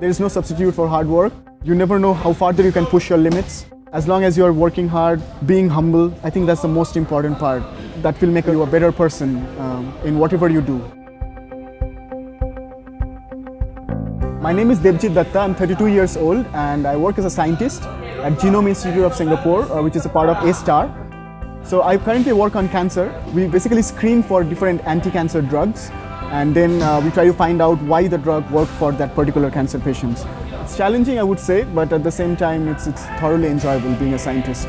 There is no substitute for hard work. You never know how far you can push your limits. As long as you are working hard, being humble, I think that's the most important part. That will make you a better person in whatever you do. My name is Debjit Dutta. I'm 32 years old and I work as a scientist at Genome Institute of Singapore, which is a part of A-STAR. So I currently work on cancer. We basically screen for different anti-cancer drugs and then we try to find out why the drug worked for that particular cancer patients. It's challenging, I would say, but at the same time, it's thoroughly enjoyable being a scientist.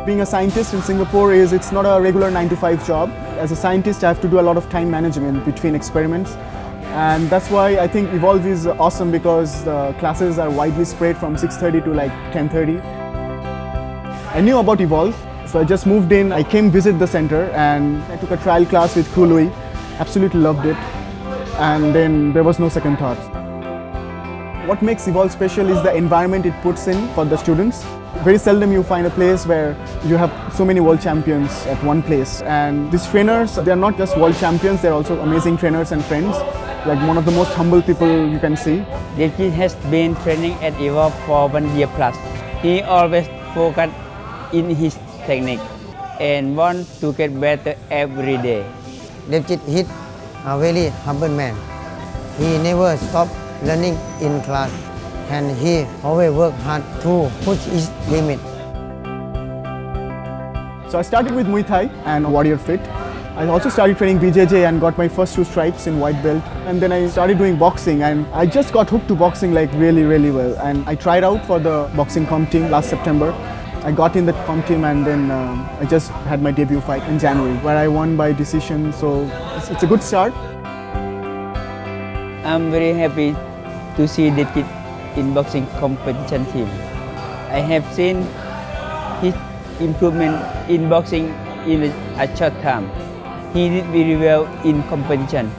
Being a scientist in Singapore it's not a regular 9-to-5 job. As a scientist, I have to do a lot of time management between experiments. And that's why I think Evolve is awesome because the classes are widely spread from 6:30 to like 10:30. I knew about Evolve, so I just moved in. I came visit the center and I took a trial class with Crew Louis. Absolutely loved it. And then there was no second thought. What makes Evolve special is the environment it puts in for the students. Very seldom you find a place where you have so many world champions at one place. And these trainers, they're not just world champions, they're also amazing trainers and friends. Like one of the most humble people you can see. Debjit has been training at Evolve for 1 year plus. He always focused in his technique and want to get better every day. Debjit is a very humble man. He never stopped learning in class and he always worked hard to push his limit. So I started with Muay Thai and Warrior Fit. I also started training BJJ and got my first 2 stripes in white belt. And then I started doing boxing and I just got hooked to boxing like really well. And I tried out for the boxing comp team last September. I got in the comp team and then I just had my debut fight in January where I won by decision. So it's a good start. I'm very happy to see Debjit in boxing competition team. I have seen his improvement in boxing in a short time. He did very well in competition.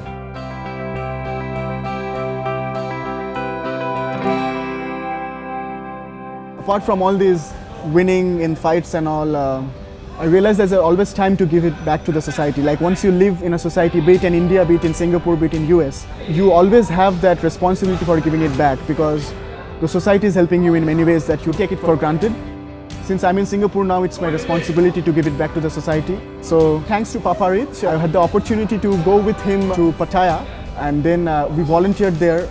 Apart from all these winning in fights and all, I realized there's always time to give it back to the society. Like once you live in a society, be it in India, be it in Singapore, be it in US, you always have that responsibility for giving it back because the society is helping you in many ways that you take it for granted. Since I'm in Singapore now, it's my responsibility to give it back to the society. So thanks to Papa Rich, I had the opportunity to go with him to Pattaya and then we volunteered there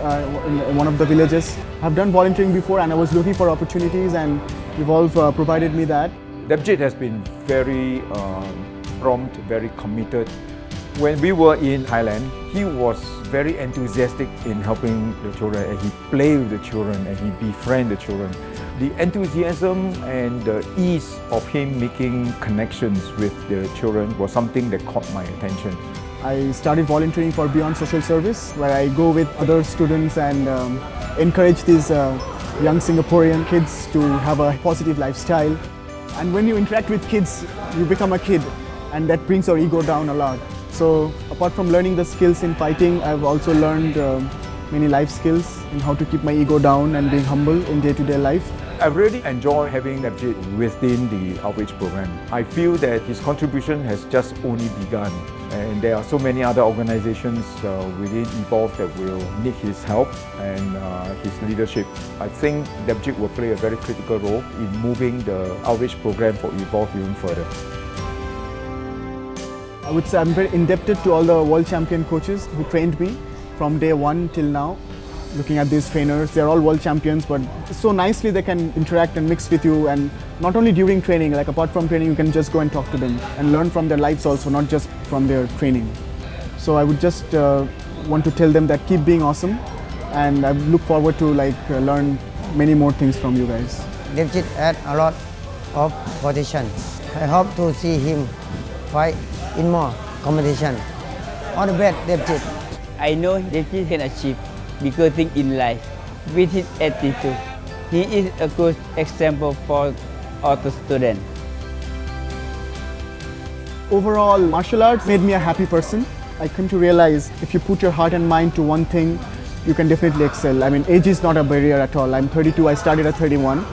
in one of the villages. I've done volunteering before and I was looking for opportunities and Evolve provided me that. Debjit has been very prompt, very committed. When we were in Thailand, he was very enthusiastic in helping the children and he played with the children and he befriended the children. The enthusiasm and the ease of him making connections with the children was something that caught my attention. I started volunteering for Beyond Social Service where I go with other students and encourage these young Singaporean kids to have a positive lifestyle. And when you interact with kids, you become a kid and that brings your ego down a lot. So apart from learning the skills in fighting, I've also learned many life skills in how to keep my ego down and being humble in day-to-day life. I really enjoy having Debjit within the outreach program. I feel that his contribution has just only begun and there are so many other organizations within Evolve that will need his help and his leadership. I think Debjit will play a very critical role in moving the outreach program for Evolve even further. I would say I'm very indebted to all the world champion coaches who trained me from day one till now. Looking at these trainers, they're all world champions, but so nicely they can interact and mix with you, and not only during training, like apart from training, you can just go and talk to them and learn from their lives also, not just from their training. So I would just want to tell them that keep being awesome, and I look forward to learn many more things from you guys. Debjit had a lot of potential. I hope to see him fight in more competition. All the best, Debjit. I know Debjit can achieve bigger things in life with his attitude. He is a good example for all the students. Overall, martial arts made me a happy person. I came to realize if you put your heart and mind to one thing, you can definitely excel. I mean, age is not a barrier at all. I'm 32, I started at 31.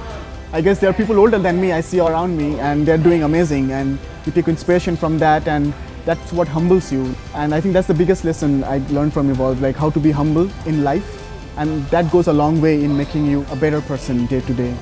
I guess there are people older than me I see around me and they're doing amazing, and you take inspiration from that, and that's what humbles you. And I think that's the biggest lesson I learned from Evolve, like how to be humble in life and that goes a long way in making you a better person day to day.